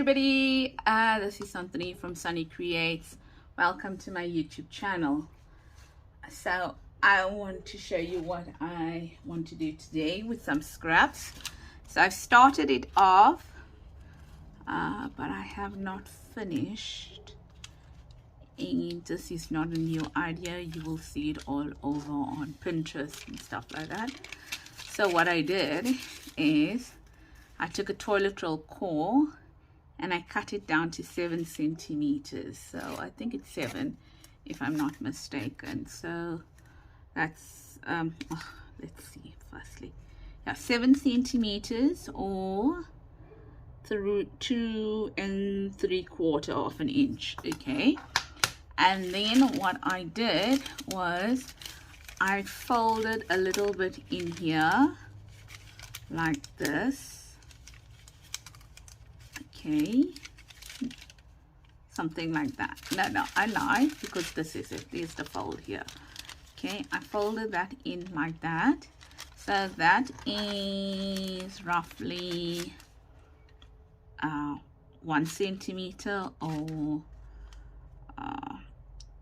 everybody, this is Anthony from Sunny Creates. Welcome to my YouTube channel. So I want to show you what I want to do today with some scraps. So I've started it off, but I have not finished, and this is not a new idea. You will see it all over on Pinterest and stuff like that. So what I did is I took a toilet roll core and I cut it down to 7 centimeters. So I think it's 7 if I'm not mistaken. So that's let's see, firstly, yeah, 7 centimeters or through 2 3/4 of an inch. Okay, and then what I did was I folded a little bit in here like this. Okay, something like that. No, I lied, because this is it. There's the fold here. Okay, I folded that in like that. So that is roughly 1 centimeter or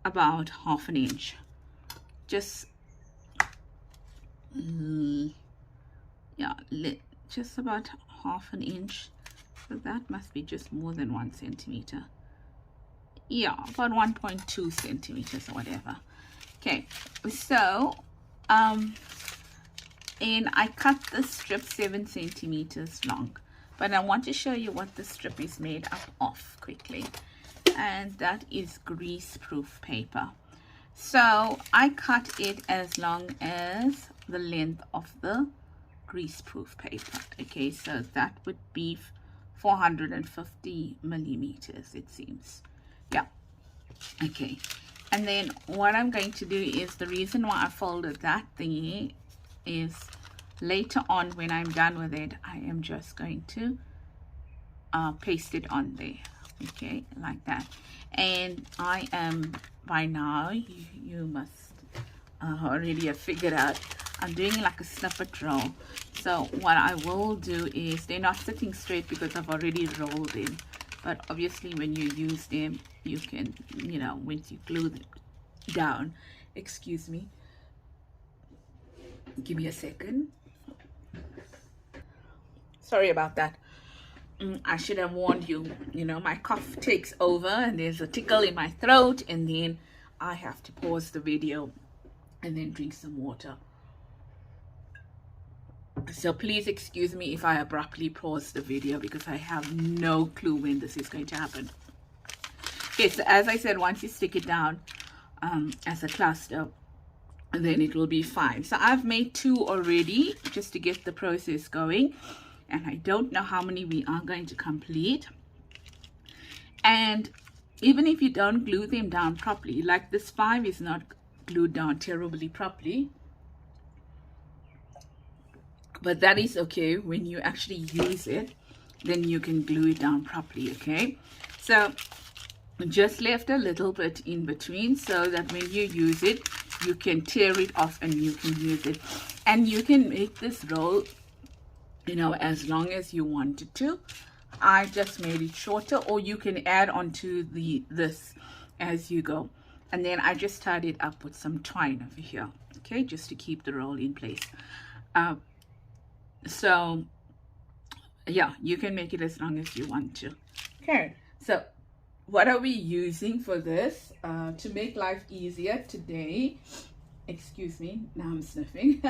about half an inch. Just yeah, just about half an inch. So that must be just more than 1 centimeter. Yeah, about 1.2 centimeters or whatever. Okay, so and I cut the strip 7 centimeters long, but I want to show you what the strip is made up of quickly, and that is greaseproof paper. So I cut it as long as the length of the greaseproof paper. Okay, so that would be 450 millimeters, it seems. Yeah, okay. And then what I'm going to do is, the reason why I folded that thingy is later on when I'm done with it, I am just going to paste it on there. Okay, like that. And I am, by now you must already have figured out, I'm doing like a snippet roll. So what I will do is, they're not sitting straight because I've already rolled them, but obviously when you use them, you can, you know, once you glue them down, excuse me, give me a second, sorry about that. I should have warned you. You know, my cough takes over and there's a tickle in my throat, and then I have to pause the video and then drink some water. So please excuse me if I abruptly pause the video, because I have no clue when this is going to happen. Okay, so as I said, once you stick it down as a cluster, then it will be fine. So I've made 2 already just to get the process going, and I don't know how many we are going to complete. And even if you don't glue them down properly, like this 5 is not glued down terribly properly, but that is okay. When you actually use it, then you can glue it down properly. Okay, so just left a little bit in between so that when you use it, you can tear it off and you can use it. And you can make this roll, you know, as long as you wanted to. I just made it shorter, or you can add on to this as you go. And then I just tied it up with some twine over here, okay, just to keep the roll in place. So yeah, you can make it as long as you want to. Okay, so what are we using for this to make life easier today? Excuse me, now I'm sniffing.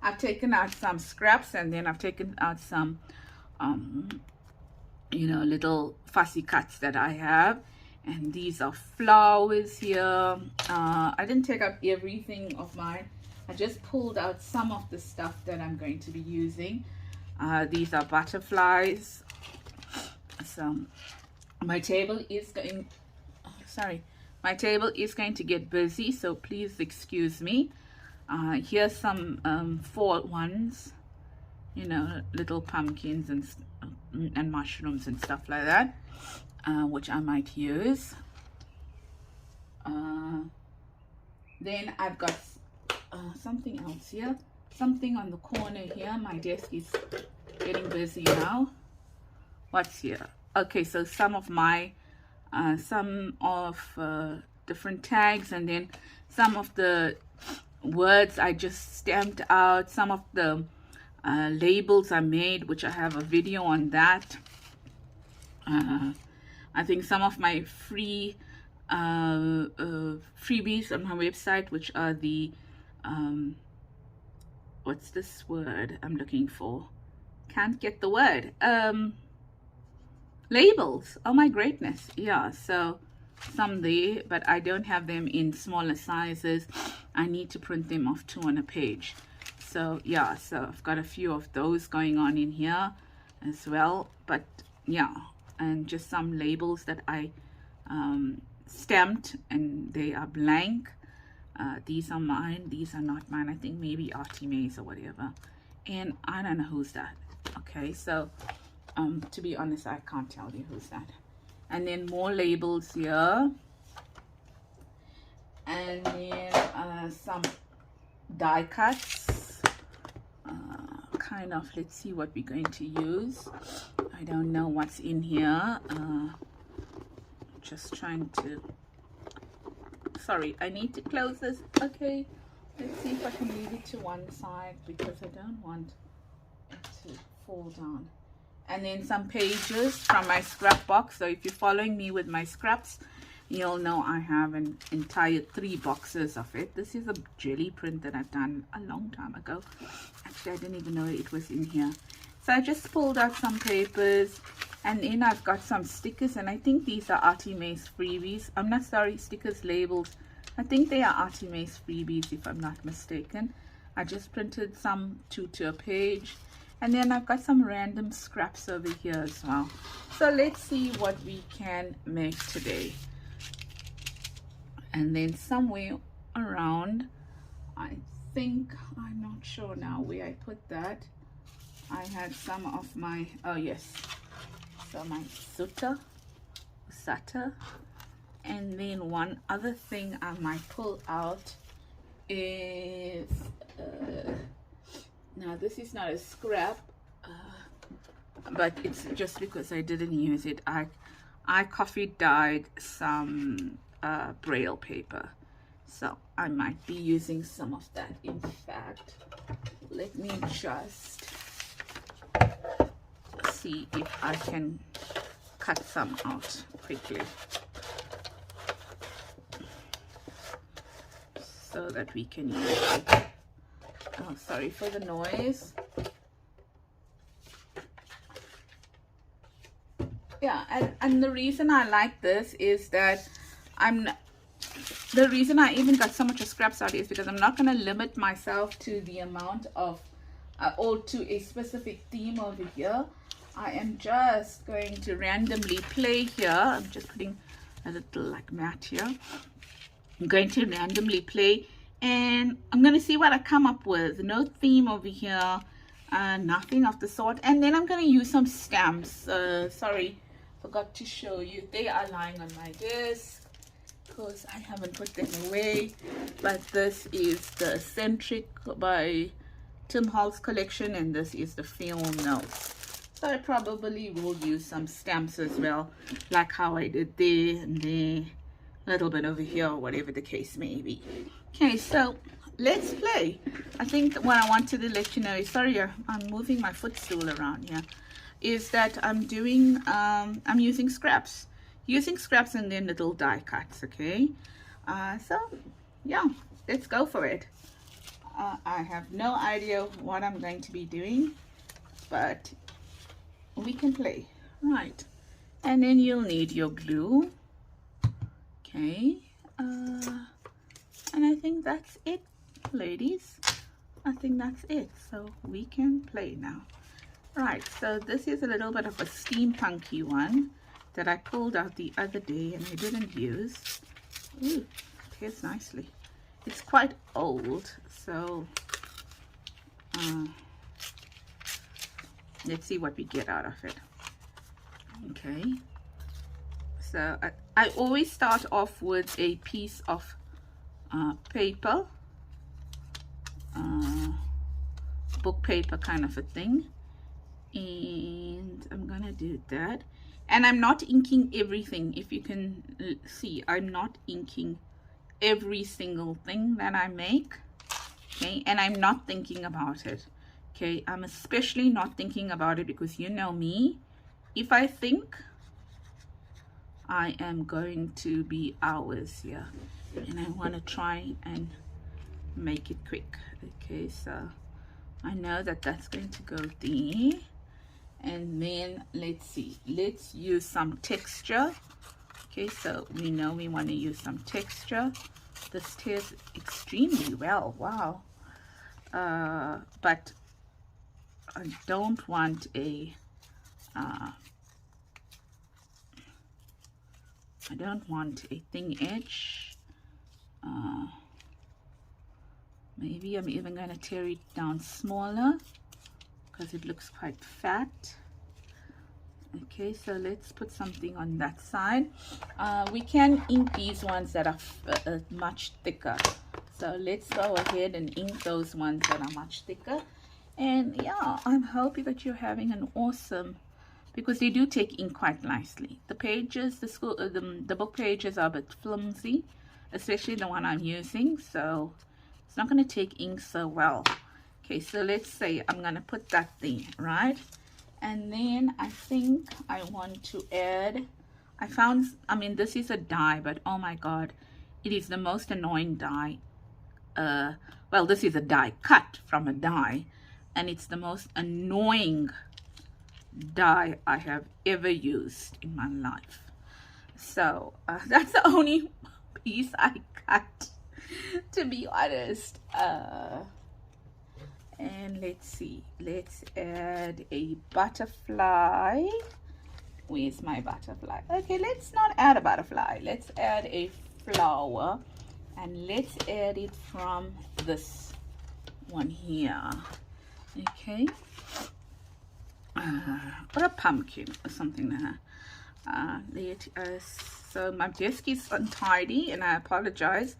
I've taken out some scraps, and then I've taken out some you know, little fussy cuts that I have, and these are flowers here. I didn't take out everything of mine. I just pulled out some of the stuff that I'm going to be using. These are butterflies. So my table is going, my table is going to get busy, so please excuse me. Here's some fall ones, you know, little pumpkins and mushrooms and stuff like that, which I might use. Then I've got something else here, something on the corner here. My desk is getting busy now. What's here? okay, so some of different tags, and then some of the words I just stamped out, some of the labels I made, which I have a video on that. I think some of my freebies on my website, which are the what's this word I'm looking for? Can't get the word. Labels. Oh my greatness. Yeah, so some there, but I don't have them in smaller sizes. I need to print them off 2 on a page. So yeah, so I've got a few of those going on in here as well. But yeah, and just some labels that I stamped, and they are blank. These are mine, these are not mine. I think maybe Artie Mae's or whatever, and I don't know who's that. Okay, so to be honest, I can't tell you who's that. And then more labels here, and then some die cuts, kind of. Let's see what we're going to use. I don't know what's in here. Just trying to, sorry, I need to close this. Okay, let's see if I can leave it to one side, because I don't want it to fall down. And then some pages from my scrap box. So if you're following me with my scraps, you'll know I have an entire 3 boxes of it. This is a jelly print that I've done a long time ago. Actually, I didn't even know it was in here. So I just pulled out some papers, and then I've got some stickers, and I think these are Artie Mae's freebies. I'm not sorry, stickers, labels. I think they are Artie Mae's freebies, if I'm not mistaken. I just printed some 2 to a page. And then I've got some random scraps over here as well. So let's see what we can make today. And then somewhere around, I think, I'm not sure now where I put that. I had some of my, oh yes, so my Sutta. And then one other thing I might pull out is, now this is not a scrap, but it's just because I didn't use it. I coffee dyed some braille paper, so I might be using some of that. In fact, let me just see if I can cut some out quickly so that we can use it. Oh, sorry for the noise. Yeah, and the reason I like this is that the reason I even got so much of scraps out is because I'm not going to limit myself to the amount of or to a specific theme over here. I am just going to randomly play here. I'm just putting a little like mat here. I'm going to randomly play, and I'm going to see what I come up with. No theme over here, nothing of the sort. And then I'm going to use some stamps. Sorry, forgot to show you. They are lying on my desk because I haven't put them away. But this is the Eccentric by Tim Hall's collection, and this is the Film Notes. So I probably will use some stamps as well, like how I did there and there, a little bit over here, or whatever the case may be. Okay, so let's play. I think what I wanted to let you know is, sorry, I'm moving my footstool around here, is that I'm doing, I'm using scraps. Using scraps and then little die cuts, okay? So, yeah, let's go for it. I have no idea what I'm going to be doing, but we can play. Right, and then you'll need your glue. Okay, and I think that's it, ladies. I think that's it, so we can play now. Right, so this is a little bit of a steampunky one that I pulled out the other day and I didn't use. Ooh, it fits nicely. It's quite old, so let's see what we get out of it. Okay, so I always start off with a piece of paper, book paper kind of a thing, and I'm gonna do that. And I'm not inking everything. If you can see, I'm not inking every single thing that I make. Okay, and I'm not thinking about it. Okay, I'm especially not thinking about it because you know me. If I think, I am going to be hours here, and I want to try and make it quick. Okay, so I know that that's going to go there. And then let's see, let's use some texture. Okay, so we know we want to use some texture. This tears extremely well. Wow. But I don't want a I don't want a thin edge. Maybe I'm even going to tear it down smaller because it looks quite fat. Okay, so let's put something on that side. We can ink these ones that are much thicker. So let's go ahead and ink those ones that are much thicker. And yeah, I'm hoping that you're having an awesome, because they do take ink quite nicely. The pages, the book pages are a bit flimsy, especially the one I'm using. So it's not going to take ink so well. Okay, so let's say I'm going to put that there, right? And then I think I want to add, I mean, this is a die, but oh my God, it is the most annoying die. Well, this is a die cut from a die, and it's the most annoying die I have ever used in my life. So that's the only piece I cut, to be honest. And let's see, let's add a butterfly. Where's my butterfly? Okay, let's not add a butterfly. Let's add a flower, and let's add it from this one here. Okay, or a pumpkin or something like that. So my desk is untidy, and I apologize,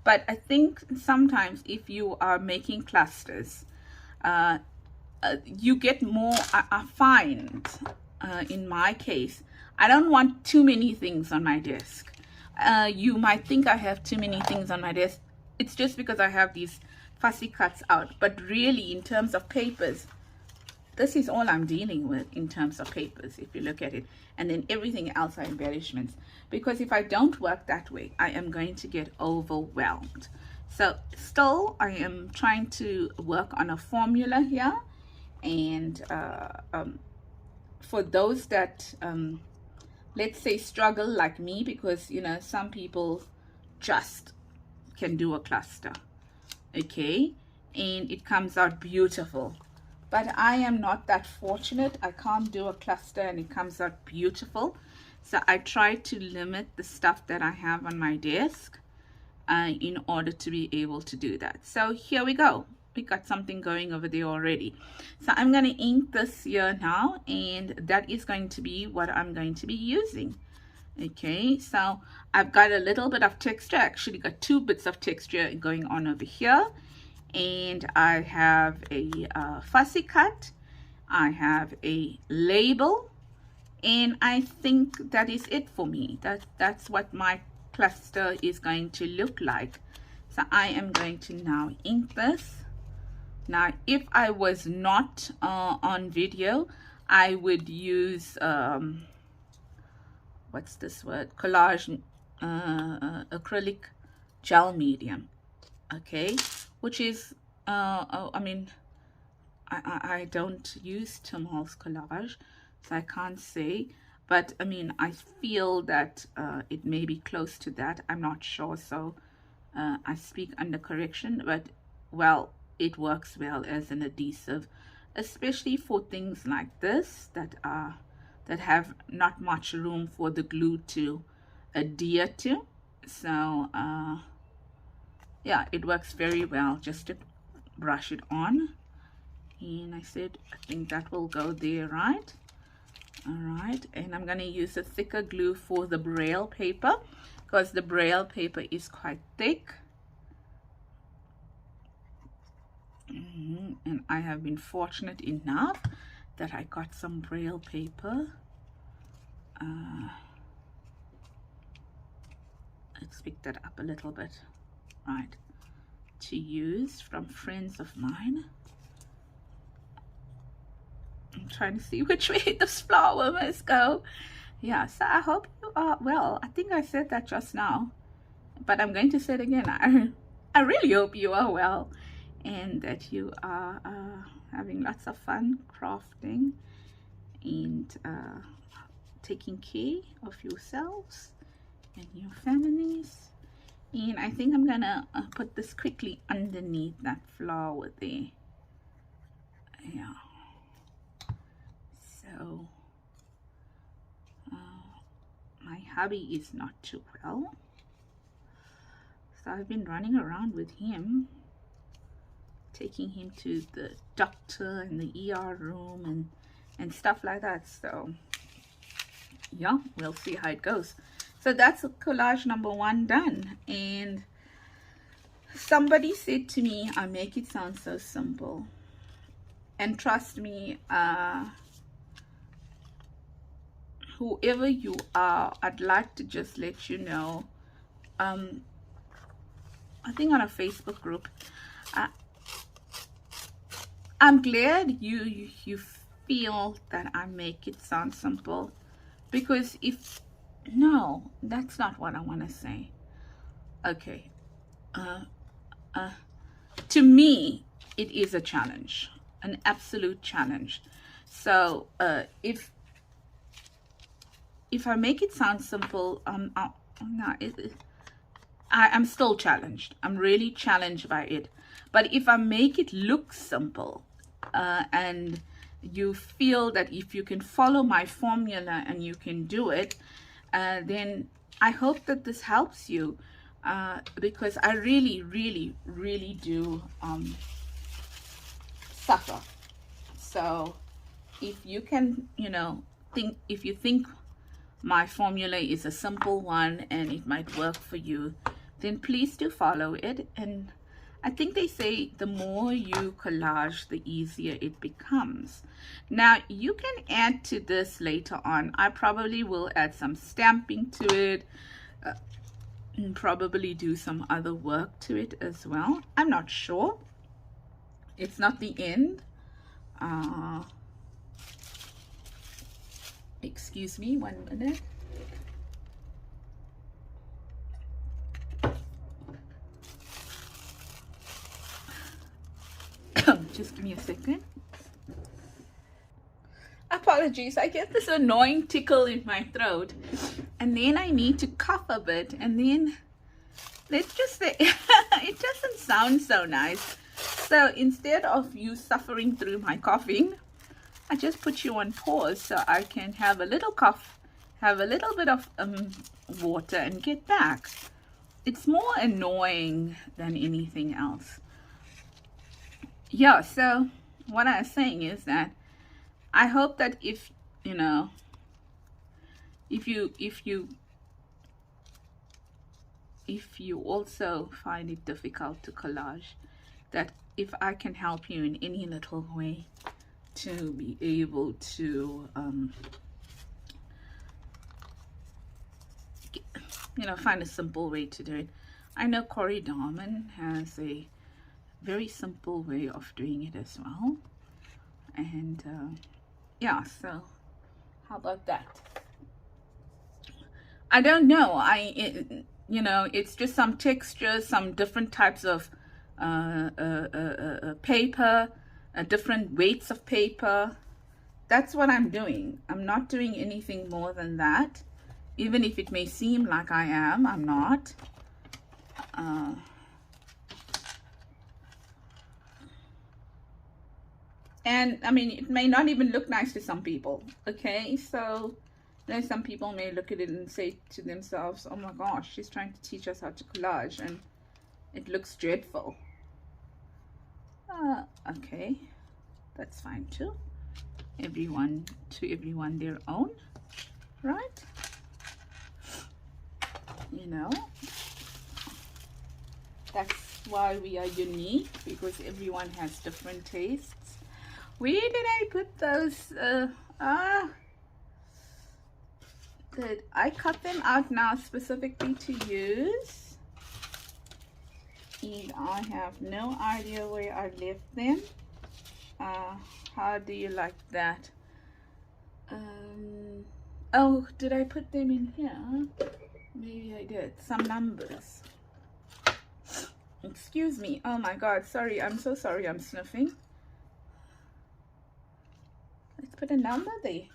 but I think sometimes if you are making clusters, you get more. I find in my case, I don't want too many things on my desk. You might think I have too many things on my desk. It's just because I have these fussy cuts out, but really in terms of papers, this is all I'm dealing with in terms of papers, if you look at it. And then everything else are embellishments, because if I don't work that way, I am going to get overwhelmed. So still, I am trying to work on a formula here. And for those that, let's say, struggle like me, because, you know, some people just can do a cluster, okay? And it comes out beautiful. But I am not that fortunate. I can't do a cluster and it comes out beautiful. So I try to limit the stuff that I have on my desk in order to be able to do that. So here we go. We got something going over there already. So I'm going to ink this here now, and that is going to be what I'm going to be using. Okay, so I've got a little bit of texture. I actually got 2 bits of texture going on over here. And I have a fussy cut, I have a label, and I think that is it for me. That's what my cluster is going to look like. So I am going to now ink this. Now, if I was not on video, I would use, what's this word? Collage acrylic gel medium. Okay, which is I mean, I don't use Tim Holtz collage, so I can't say, but I mean, I feel that it may be close to that. I'm not sure, so I speak under correction, but well, it works well as an adhesive, especially for things like this that have not much room for the glue to adhere to. So yeah, it works very well just to brush it on. And I think that will go there, right? All right, and I'm going to use a thicker glue for the braille paper, because the braille paper is quite thick. And I have been fortunate enough that I got some braille paper let's pick that up a little bit, right, to use from friends of mine. I'm trying to see which way this flower must go. Yeah, so I hope you are well. I think I said that just now, but I'm going to say it again. I really hope you are well and that you are having lots of fun crafting and taking care of yourselves and your families. And I think I'm gonna put this quickly underneath that flower there. Yeah. So my hubby is not too well, so I've been running around with him, taking him to the doctor and the ER room and stuff like that. So yeah, we'll see how it goes. So that's collage number 1 done. And somebody said to me, I make it sound so simple, and trust me, whoever you are, I'd like to just let you know, I think on a Facebook group, I'm glad you feel that I make it sound simple, because no, that's not what I want to say. Okay, to me it is a challenge, an absolute challenge. So if I make it sound simple, I'm still challenged. I'm really challenged by it. But if I make it look simple, and you feel that if you can follow my formula and you can do it, then I hope that this helps you, because I really, really, really do suffer. So if you can, if you think my formula is a simple one and it might work for you, then please do follow it. And I think they say the more you collage, the easier it becomes. Now you can add to this later on. I probably will add some stamping to it, and probably do some other work to it as well. I'm not sure. It's not the end. Excuse me 1 minute. Just give me a second. Apologies, I get this annoying tickle in my throat, and then I need to cough a bit, and then let's just say it doesn't sound so nice. So instead of you suffering through my coughing, I just put you on pause so I can have a little cough, have a little bit of water, and get back. It's more annoying than anything else. Yeah, so what I was saying is that I hope that if you also find it difficult to collage, that if I can help you in any little way to be able to find a simple way to do it. I know Corey Darman has a very simple way of doing it as well, and yeah, so how about that? I don't know, it's just some textures, some different types of paper, different weights of paper. That's what I'm doing. I'm not doing anything more than that. Even if it may seem like I am, I'm not. And I mean, it may not even look nice to some people. Okay, so then some people may look at it and say to themselves, oh my gosh, she's trying to teach us how to collage and it looks dreadful. Okay, that's fine too. Everyone their own, right? That's why we are unique, because everyone has different tastes. Where did I put those? that I cut them out now specifically to use, and I have no idea where I left them. How do you like that? Oh, did I put them in here? Maybe I did. Some numbers. Excuse me. Oh my god, sorry. I'm so sorry I'm sniffing. Let's put a number there.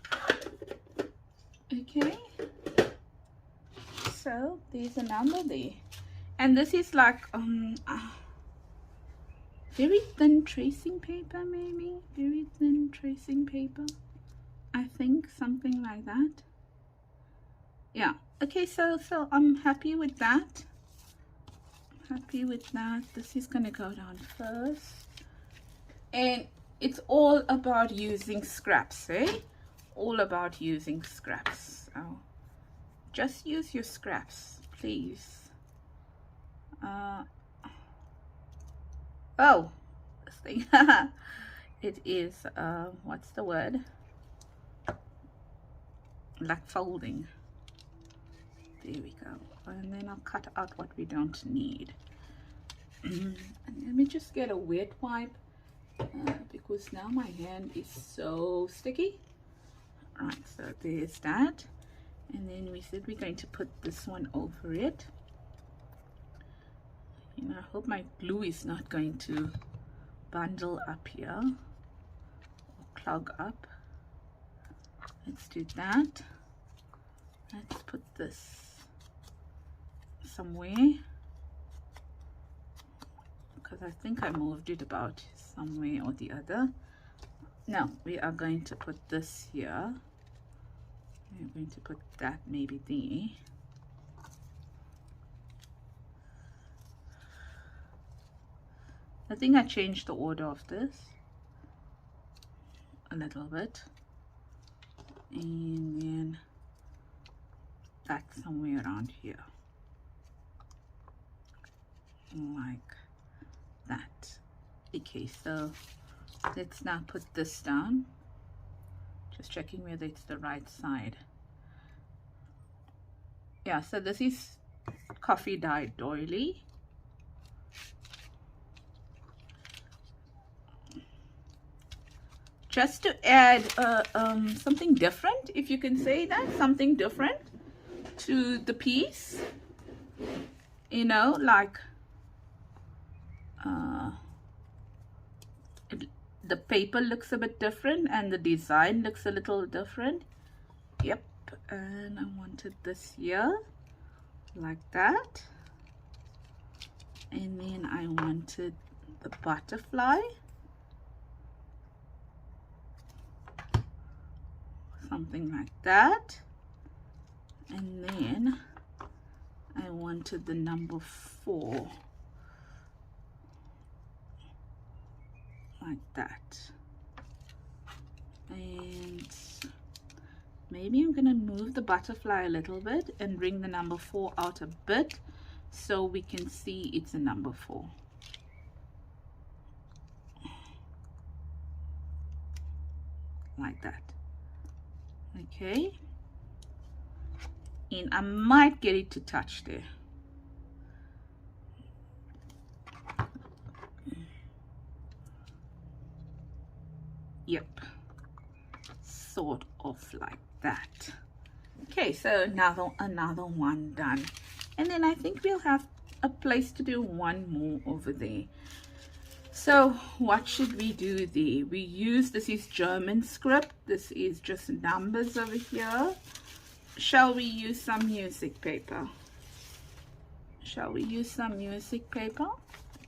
Okay. So there's a number there. And this is like very thin tracing paper, maybe. Very thin tracing paper. I think something like that. Yeah. Okay, so I'm happy with that. Happy with that. This is gonna go down first. And it's all about using scraps, eh? All about using scraps. So just use your scraps, please. Oh, this thing. It is what's the word? Like folding. There we go. And then I'll cut out what we don't need. And let me just get a wet wipe because now my hand is so sticky. Right, so there's that. And then we said we're going to put this one over it. You know, I hope my glue is not going to bundle up here or clog up. Let's do that. Let's put this somewhere, because I think I moved it about somewhere or the other. No, we are going to put this here. We're going to put that maybe there. I think I changed the order of this a little bit, and then that's somewhere around here, like that. Okay, so let's now put this down, just checking whether it's the right side. Yeah, so this is coffee dyed doily. Just to add something different, if you can say that, something different to the piece, you know, like the paper looks a bit different and the design looks a little different. Yep. And I wanted this here like that, and then I wanted the butterfly, something like that, and then I wanted the number 4 like that. And maybe I'm gonna move the butterfly a little bit and bring the number 4 out a bit so we can see it's a number 4. Like that. Okay, and I might get it to touch there. Yep, sort of like that. Okay, so another one done, and then I think we'll have a place to do one more over there. So what should we do there? We use, this is German script, this is just numbers over here. Shall we use some music paper? Shall we use some music paper?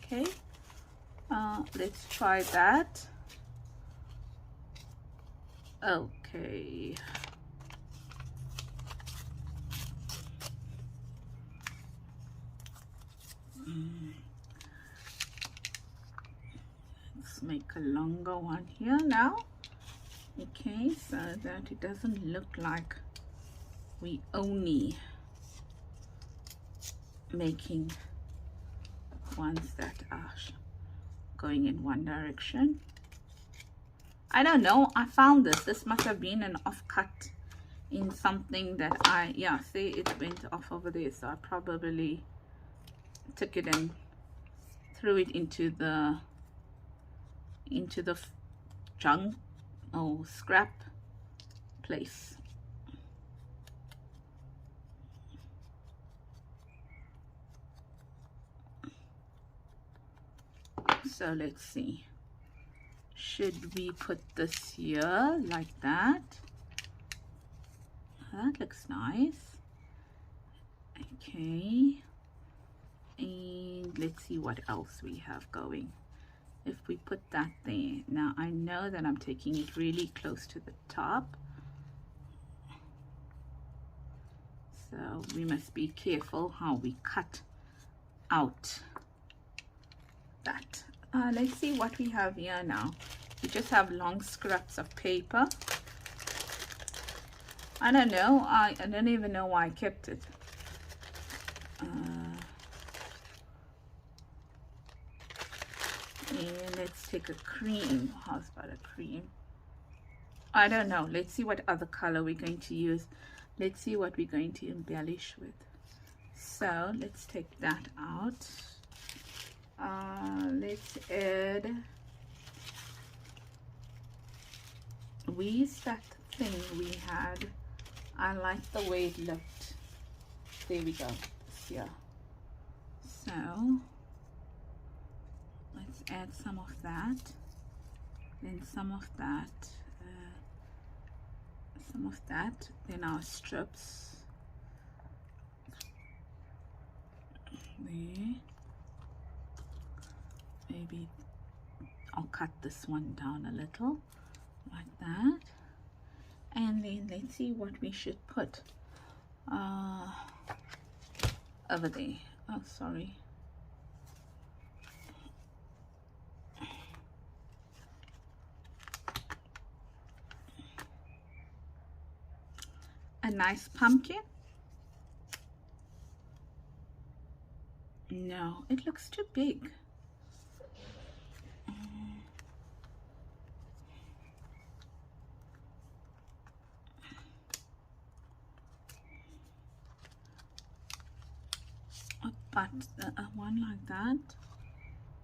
Okay, let's try that. Okay. Let's make a longer one here now. Okay, so that it doesn't look like we only making ones that are going in one direction. I don't know, I found this must have been an offcut in something that yeah, see, it went off over there, so I probably took it and threw it into the junk or scrap place. So let's see, should we put this here like that? That looks nice. Okay, and let's see what else we have going. If we put that there, now I know that I'm taking it really close to the top, so we must be careful how we cut out that. Let's see what we have here now. We just have long scraps of paper. I don't know, I don't even know why I kept it. And let's take a cream. How's about a cream? I don't know. Let's see what other color we're going to use. Let's see what we're going to embellish with. So let's take that out. Let's add, where's that thing we had? I like the way it looked. There we go. Yeah. So let's add some of that, then some of that, then our strips there. Maybe I'll cut this one down a little like that, and then let's see what we should put over there. Oh, sorry. A nice pumpkin. No, it looks too big. But one like that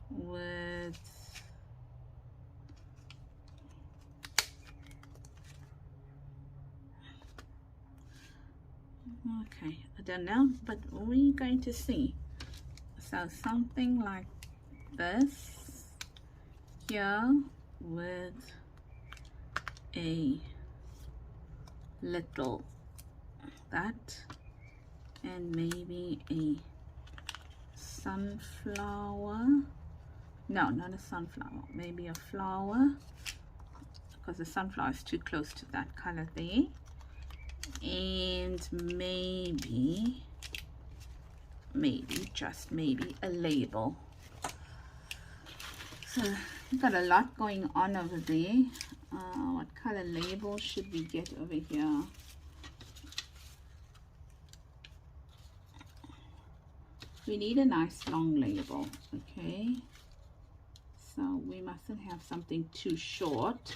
with okay, I don't know, but we're going to see. So something like this here with a little that, and maybe a sunflower. No, not a sunflower, maybe a flower, because the sunflower is too close to that color there. And maybe just maybe a label. So we've got a lot going on over there. What color label should we get over here? We need a nice long label, okay? So we mustn't have something too short.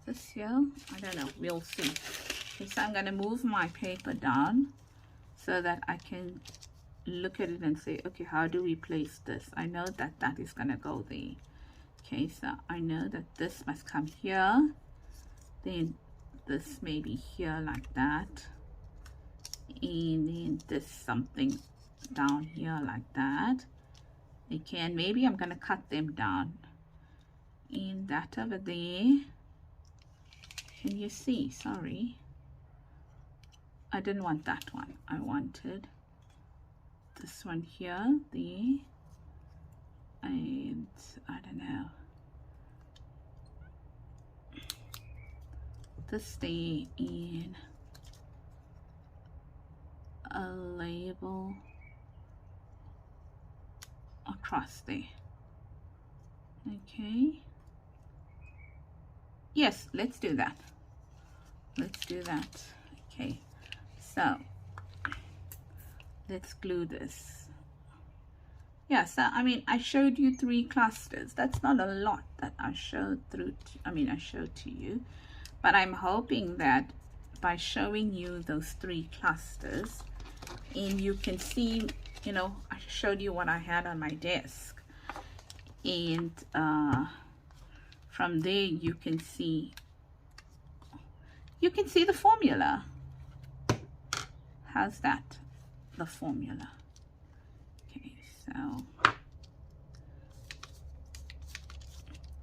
This here, I don't know, we'll see. Okay, so I'm going to move my paper down so that I can look at it and say, okay, how do we place this? I know that that is going to go there. Okay, so I know that this must come here, then this maybe here like that, and then this something down here like that. Okay, and maybe I'm going to cut them down. And that over there, can you see? Sorry, I didn't want that one. I wanted this one here, there, and I don't know, this there, and a label across there. Okay, yes, let's do that. Let's do that. Okay, so let's glue this. Yeah, so I mean, I showed you 3 clusters. That's not a lot that I showed I showed to you, but I'm hoping that by showing you those 3 clusters, and you can see, you know, I showed you what I had on my desk, and from there you can see the formula. How's that? The formula. Okay, so,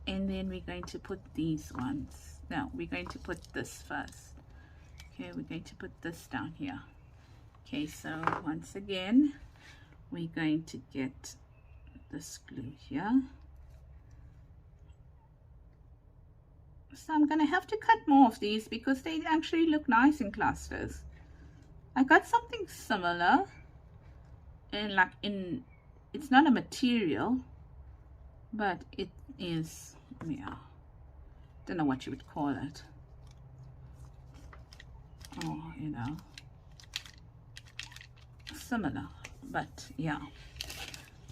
and then we're going to put these ones. No, we're going to put this first. Okay, we're going to put this down here. Okay, so once again, we're going to get this glue here. So I'm going to have to cut more of these because they actually look nice in clusters. I got something similar, and it's not a material, but it is, yeah, don't know what you would call it. Oh, you know, similar, but yeah.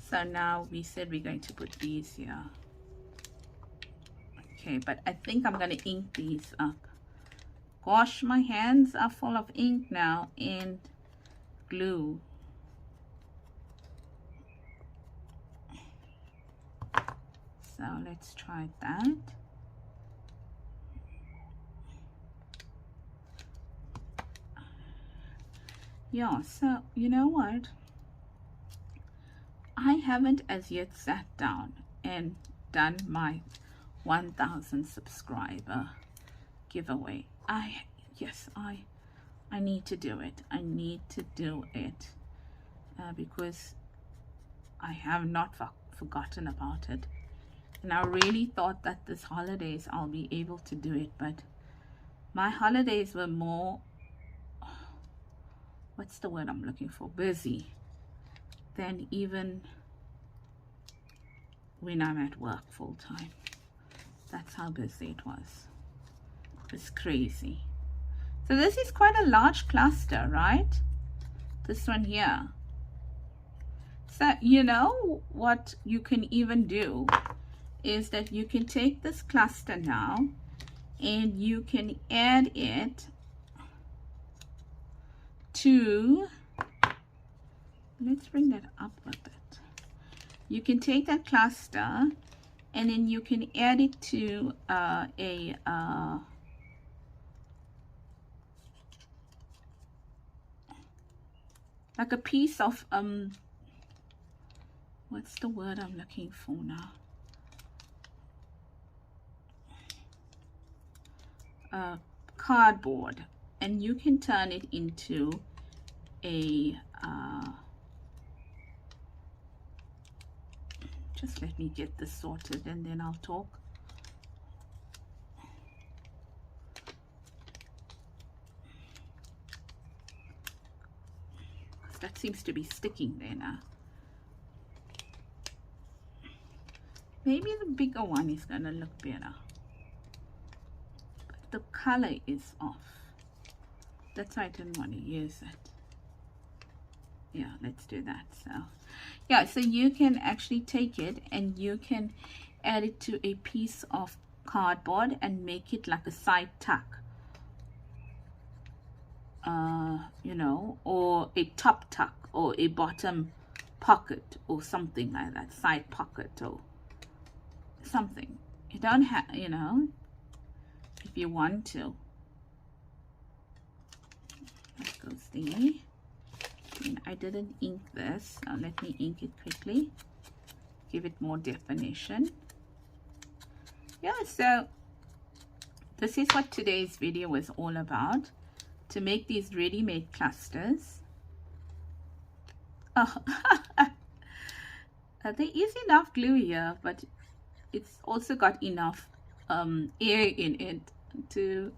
So now we said we're going to put these here. Okay, but I think I'm going to ink these up. Gosh, my hands are full of ink now and glue. So let's try that. Yeah, so you know what? I haven't as yet sat down and done my 1,000 subscriber giveaway. Yes, I need to do it. I need to do it because I have not forgotten about it. And I really thought that this holidays I'll be able to do it, but my holidays were more, what's the word I'm looking for, busy than even when I'm at work full time. That's how busy it was. It's crazy. So this is quite a large cluster, right? This one here. So you know what you can even do is that you can take this cluster now and you can add it to, let's bring that up a bit. You can take that cluster and then you can add it to like a piece of what's the word I'm looking for now? Cardboard, and you can turn it into a just let me get this sorted and then I'll talk. That seems to be sticking there now. Maybe the bigger one is gonna look better, but the color is off. That's why I didn't want to use it. Yeah, let's do that. So yeah, so you can actually take it and you can add it to a piece of cardboard and make it like a side tuck, you know, or a top tuck or a bottom pocket or something like that, side pocket or something. You don't have, you know, if you want to. That goes there. And I didn't ink this, so let me ink it quickly, give it more definition. Yeah, so this is what today's video was all about, to make these ready-made clusters. Oh, there is enough glue here, but it's also got enough air in it to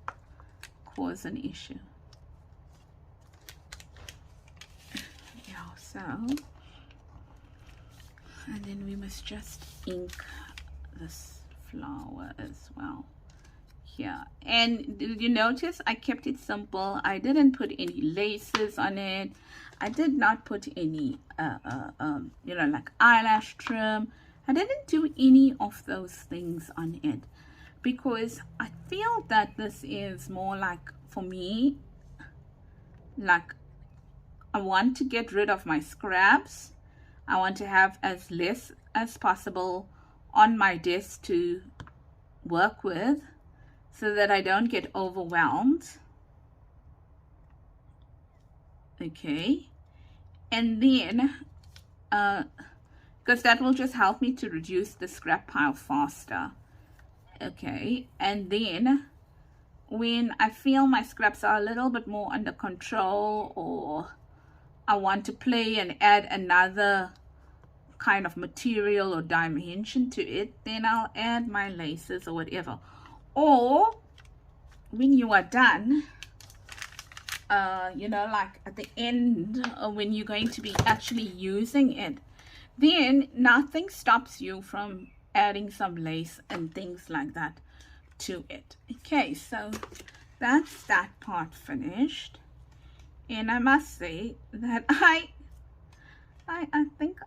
cause an issue. Yeah, so, and then we must just ink this flower as well here. And did you notice I kept it simple? I didn't put any laces on it. I did not put any, you know, like eyelash trim. I didn't do any of those things on it because I feel that this is more like, for me, like I want to get rid of my scraps. I want to have as less as possible on my desk to work with so that I don't get overwhelmed. Okay, and then because that will just help me to reduce the scrap pile faster. Okay, and then when I feel my scraps are a little bit more under control, or I want to play and add another kind of material or dimension to it, then I'll add my laces or whatever. Or when you are done, you know, like at the end, when you're going to be actually using it, then nothing stops you from adding some lace and things like that to it. Okay, so that's that part finished. And I must say that I think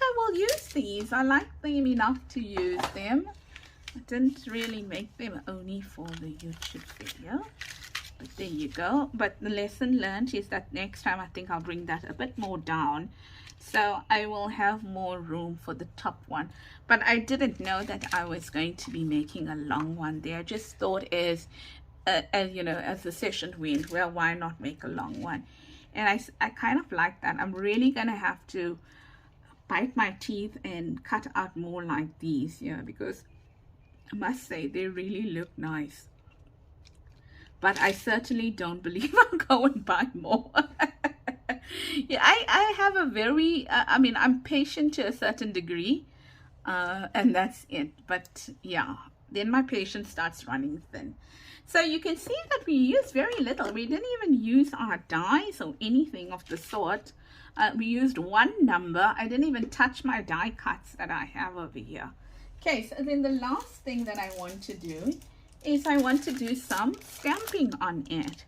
I will use these. I like them enough to use them. I didn't really make them only for the YouTube video, but there you go. But the lesson learned is that next time I think I'll bring that a bit more down, so I will have more room for the top one. But I didn't know that I was going to be making a long one there. I just thought as you know, as the session went, well, why not make a long one? And I kind of like that. I'm really gonna have to bite my teeth and cut out more like these, yeah, because I must say they really look nice. But I certainly don't believe I'll go and buy more. Yeah, I have a very I mean, I'm patient to a certain degree, and that's it. But yeah, then my patience starts running thin. So you can see that we used very little. We didn't even use our dies or anything of the sort. We used one number. I didn't even touch my die cuts that I have over here. Okay, so then the last thing that I want to do is I want to do some stamping on it.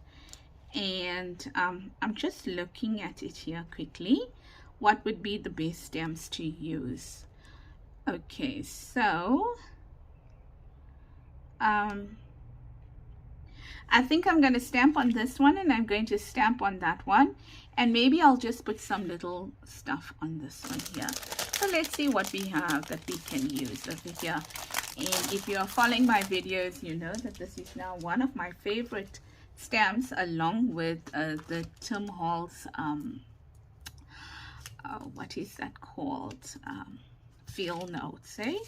And I'm just looking at it here quickly. What would be the best stamps to use? Okay, so I think I'm going to stamp on this one, and I'm going to stamp on that one, and maybe I'll just put some little stuff on this one here. So let's see what we have that we can use over here. And if you are following my videos, you know that this is now one of my favorite stamps, along with the Tim Holtz what is that called, Feel Notes, eh?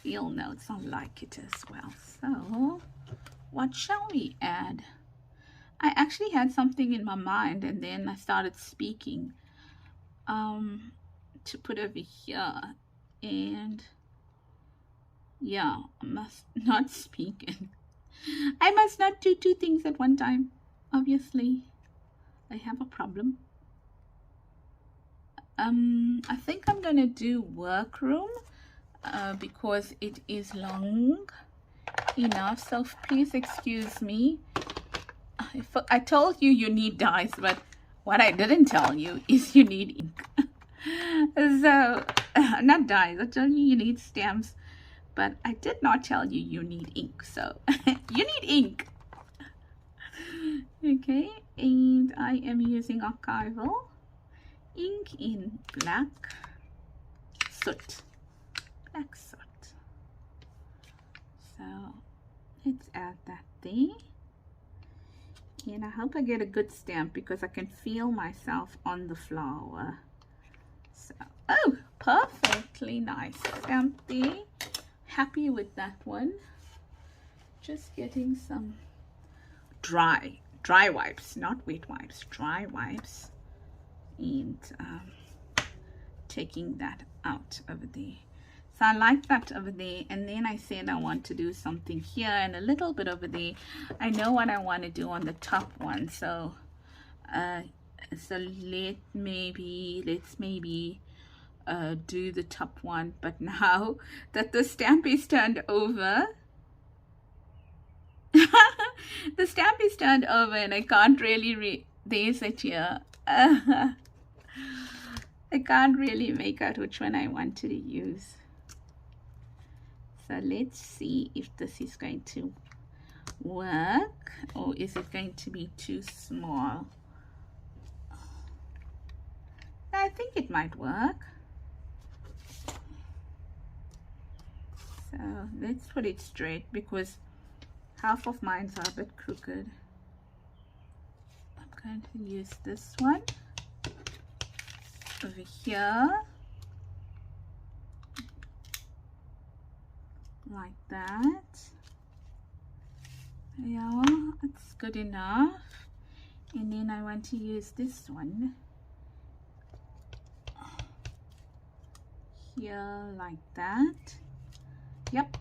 Feel Notes. I like it as well. So what shall we add? I actually had something in my mind, and then I started speaking to put over here, and yeah, I must not speak. I must not do two things at one time. Obviously, I have a problem. I think I'm gonna do workroom because it is long enough. So please excuse me. I told you you need dies, but what I didn't tell you is you need ink. So not dies, I told you you need stamps, but I did not tell you you need ink. So you need ink. Okay, and I am using archival ink in black soot. So let's add that there. And I hope I get a good stamp because I can feel myself on the flower. So, oh, perfectly nice stamp there. Happy with that one. Just getting some dry wipes, not wet wipes, dry wipes. And taking that out over there. So I like that over there, and then I said I want to do something here and a little bit over there. I know what I want to do on the top one, so let's maybe do the top one. But now that the stamp is turned over, the stamp is turned over, and I can't really there's it here. I can't really make out which one I wanted to use. So let's see if this is going to work, or is it going to be too small? I think it might work. So let's put it straight because half of mine are a bit crooked. I'm going to use this one over here, like that. Yeah, it's good enough. And then I want to use this one here, like that. Yep.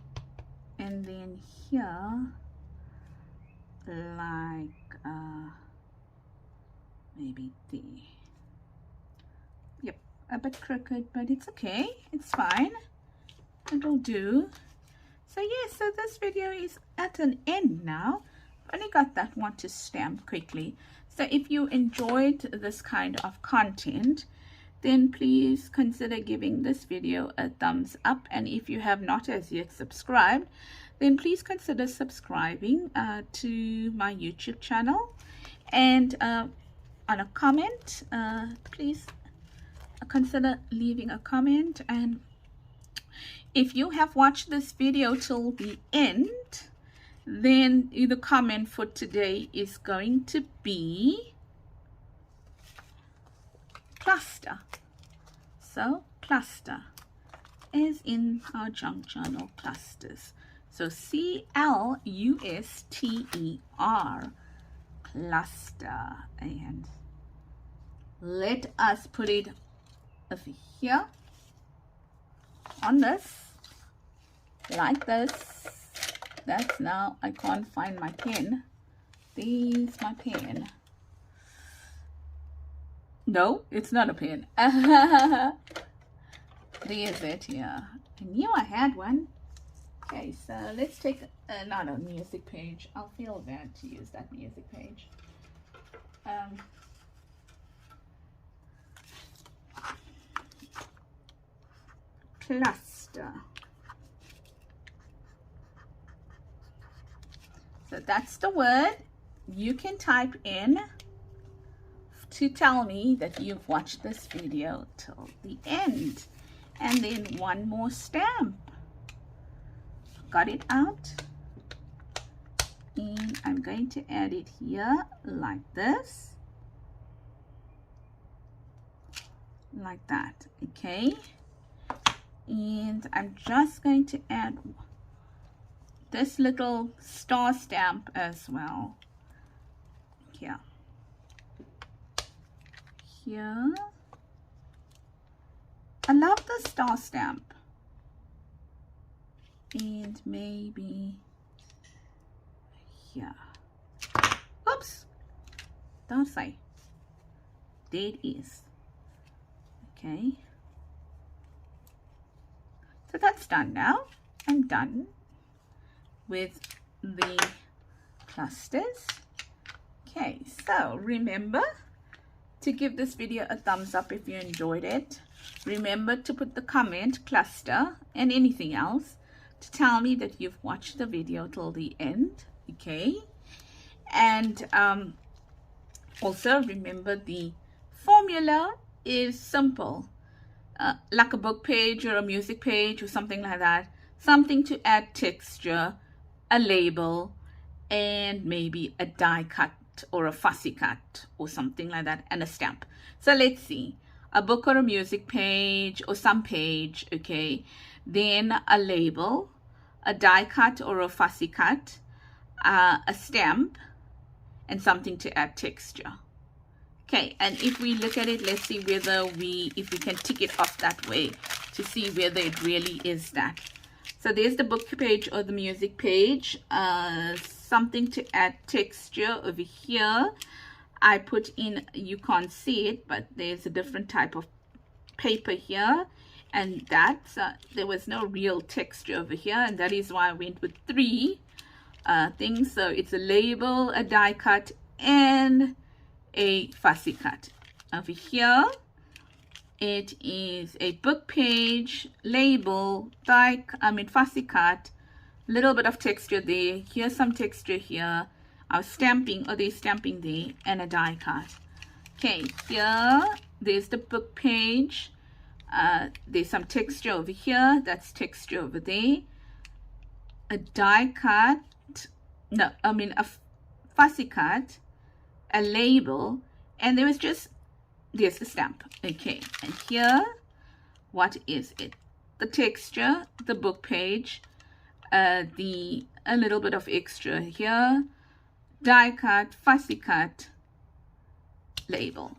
And then here, like maybe there. Yep, a bit crooked, but it's okay, it's fine, it'll do. So yeah, so this video is at an end now. I've only got that one to stamp quickly. So if you enjoyed this kind of content, then please consider giving this video a thumbs up, and if you have not as yet subscribed, then please consider subscribing to my YouTube channel. And on a comment, please consider leaving a comment. And if you have watched this video till the end, then the comment for today is going to be cluster. So cluster is in our junk journal, clusters. So C-L-U-S-T-E-R, cluster. And let us put it over here on this, like this. That's now, I can't find my pen. There's my pen. No, it's not a pen. There's it here. I knew I had one. Okay, so let's take not a music page. I'll feel bad to use that music page. Cluster. So that's the word you can type in to tell me that you've watched this video till the end. And then one more stamp. Got it out. And I'm going to add it here like this. Like that, okay? And I'm just going to add this little star stamp as well. Here. Here. I love the star stamp. And maybe here. Oops. Don't say. There it is. Okay. So that's done now. I'm done with the clusters. Okay, so remember to give this video a thumbs up if you enjoyed it. Remember to put the comment cluster and anything else to tell me that you've watched the video till the end. Okay, and also remember the formula is simple, like a book page or a music page or something like that. Something to add texture, a label, and maybe a die cut or a fussy cut or something like that, and a stamp. So let's see, a book or a music page or some page, okay, then a label, a die cut or a fussy cut, a stamp, and something to add texture. Okay, and if we look at it, let's see whether if we can tick it off that way to see whether it really is that. So there's the book page or the music page. Something to add texture over here. I put in, you can't see it, but there's a different type of paper here, and that's there was no real texture over here, and that is why I went with 3 things. So it's a label, a die cut, and a fussy cut. Over here, it is a book page, label, fussy cut, little bit of texture there. Here's some texture here. Our stamping, or there's stamping there, and a die cut. Okay, here, there's the book page. There's some texture over here. That's texture over there. A die cut, no, I mean a fussy cut, a label, and there's the stamp. Okay, and here, what is it? The texture, the book page, a little bit of extra here, die cut, fussy cut, label,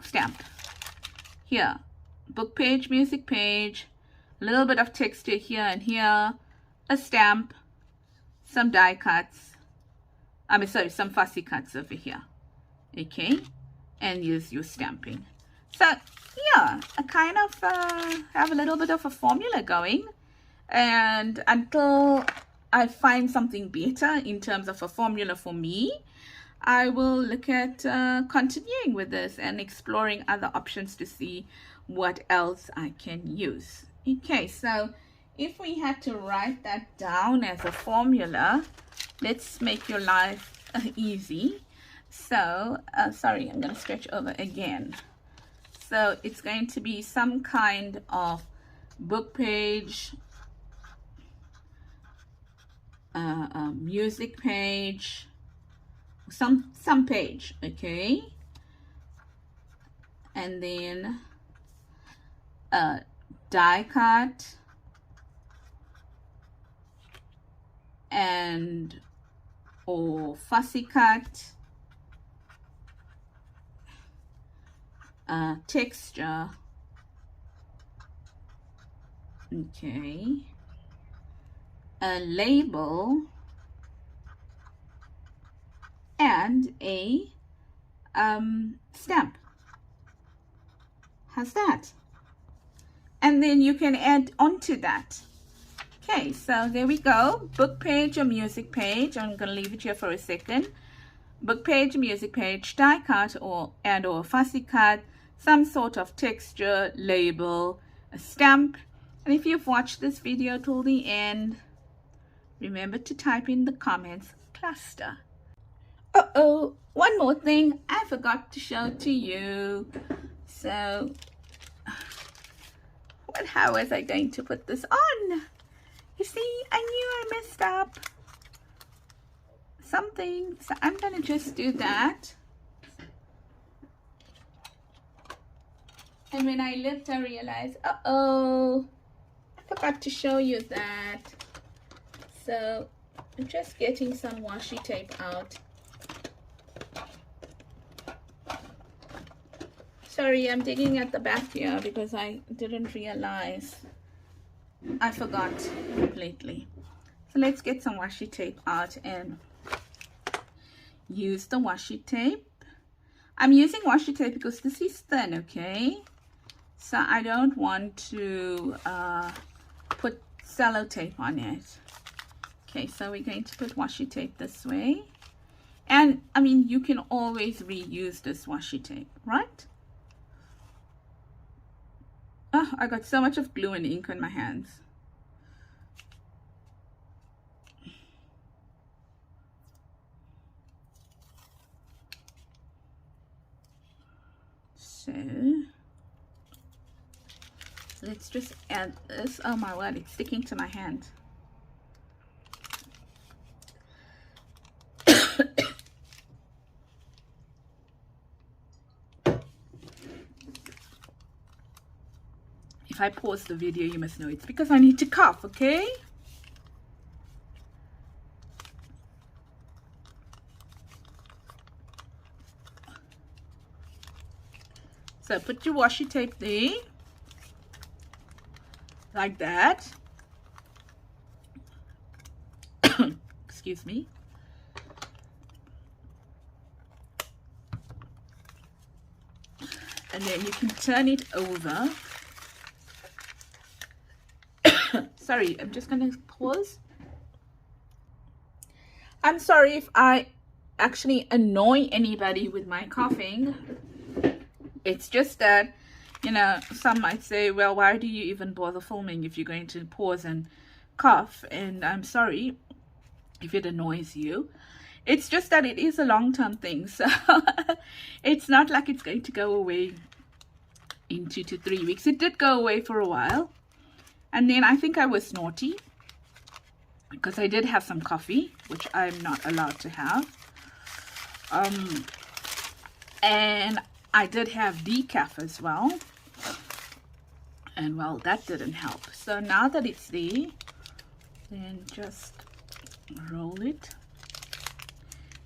stamp. Here, book page, music page, a little bit of texture here and here, a stamp, some die cuts, some fussy cuts over here. Okay, and use your stamping. So yeah, I kind of have a little bit of a formula going, and until I find something better in terms of a formula for me, I will look at continuing with this and exploring other options to see what else I can use. Okay, so if we had to write that down as a formula, let's make your life easy. So, sorry, I'm going to stretch over again. So it's going to be some kind of book page, music page, some page, okay? And then die cut or fussy cut, texture, okay, a label, and a stamp. How's that? And then you can add onto that. Okay, so there we go. Book page or music page. I'm going to leave it here for a second. Book page, music page, die cut or fussy cut, some sort of texture, label, a stamp. And if you've watched this video till the end, remember to type in the comments cluster. Uh-oh, one more thing I forgot to show to you. So, how was I going to put this on? You see, I knew I messed up something, so I'm going to just do that. And when I looked, I realized, uh-oh, I forgot to show you that. So I'm just getting some washi tape out. Sorry, I'm digging at the back here because I didn't realize. I forgot completely. So let's get some washi tape out and use the washi tape. I'm using washi tape because this is thin, okay? So I don't want to put sellotape on it. Okay, so we're going to put washi tape this way. And I mean, you can always reuse this washi tape, right? Oh, I got so much of glue and ink on my hands. So let's just add this. Oh my word, it's sticking to my hand. If I pause the video, you must know it's because I need to cough, okay? So put your washi tape there, like that. Excuse me. And then you can turn it over. Sorry, I'm just going to pause. I'm sorry if I actually annoy anybody with my coughing. It's just that, you know, some might say, well, why do you even bother filming if you're going to pause and cough? And I'm sorry if it annoys you. It's just that it is a long-term thing, so it's not like it's going to go away in 2 to 3 weeks. It did go away for a while, and then I think I was naughty because I did have some coffee, which I'm not allowed to have, and I did have decaf as well, and well, that didn't help. So now that it's there, then just roll it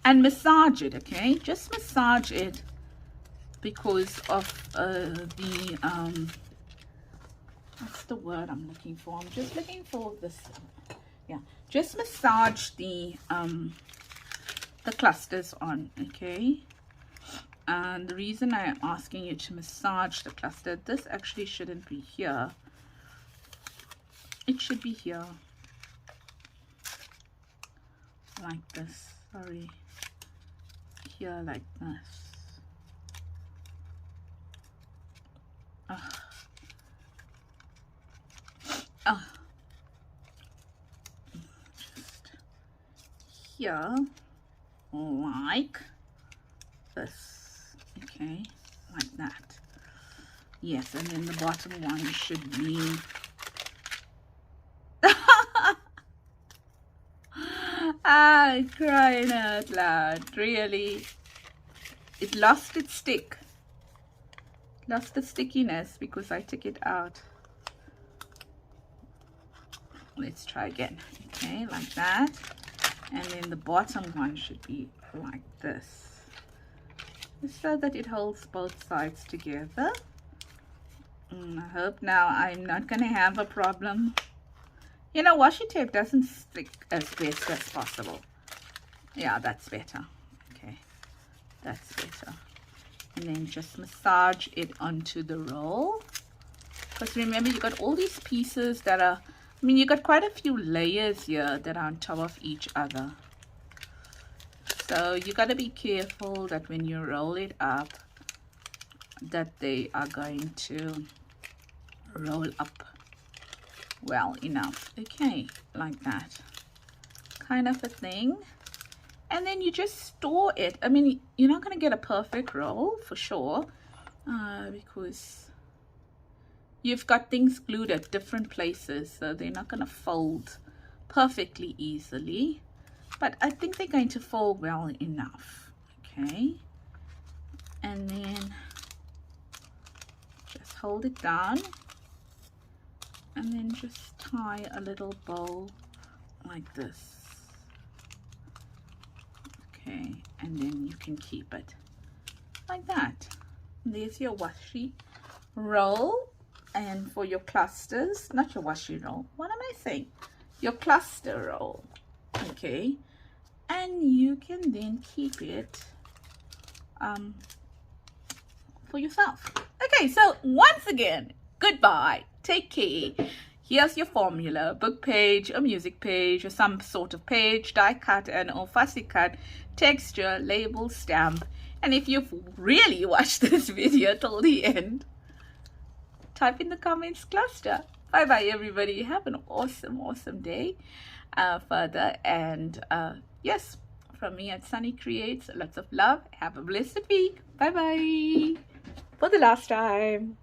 and massage it. Okay, just massage it because of the what's the word I'm looking for? I'm just looking for this. Yeah, just massage the clusters on. Okay, and the reason I am asking you to massage the cluster, this actually shouldn't be here, it should be here, like this. Sorry, here like this. Just here like this. Okay, like that. Yes, and then the bottom one should be crying out loud, really. It lost its stick, lost the stickiness because I took it out. Let's try again. Okay, like that. And then the bottom one should be like this, so that it holds both sides together. I hope now I'm not going to have a problem. You know, washi tape doesn't stick as best as possible. Yeah, that's better. Okay, that's better. And then just massage it onto the roll. Because remember, you got all these pieces that are, I mean, you got quite a few layers here that are on top of each other. So you got to be careful that when you roll it up, that they are going to roll up well enough. Okay, like that kind of a thing. And then you just store it. I mean, you're not going to get a perfect roll for sure, because you've got things glued at different places, so they're not going to fold perfectly easily, but I think they're going to fold well enough. Okay, and then just hold it down and then just tie a little bow like this. Okay, and then you can keep it like that. And there's your washi roll. And for your clusters, not your washi roll, what am I saying? Your cluster roll. Okay, and you can then keep it for yourself. Okay, so once again, goodbye, take care. Here's your formula: book page, a music page, or some sort of page, die cut and or fussy cut, texture, label, stamp. And if you've really watched this video till the end, type in the comments cluster. Bye bye everybody, have an awesome day further. And yes, from me at Sunny Creates, lots of love, have a blessed week. Bye bye for the last time.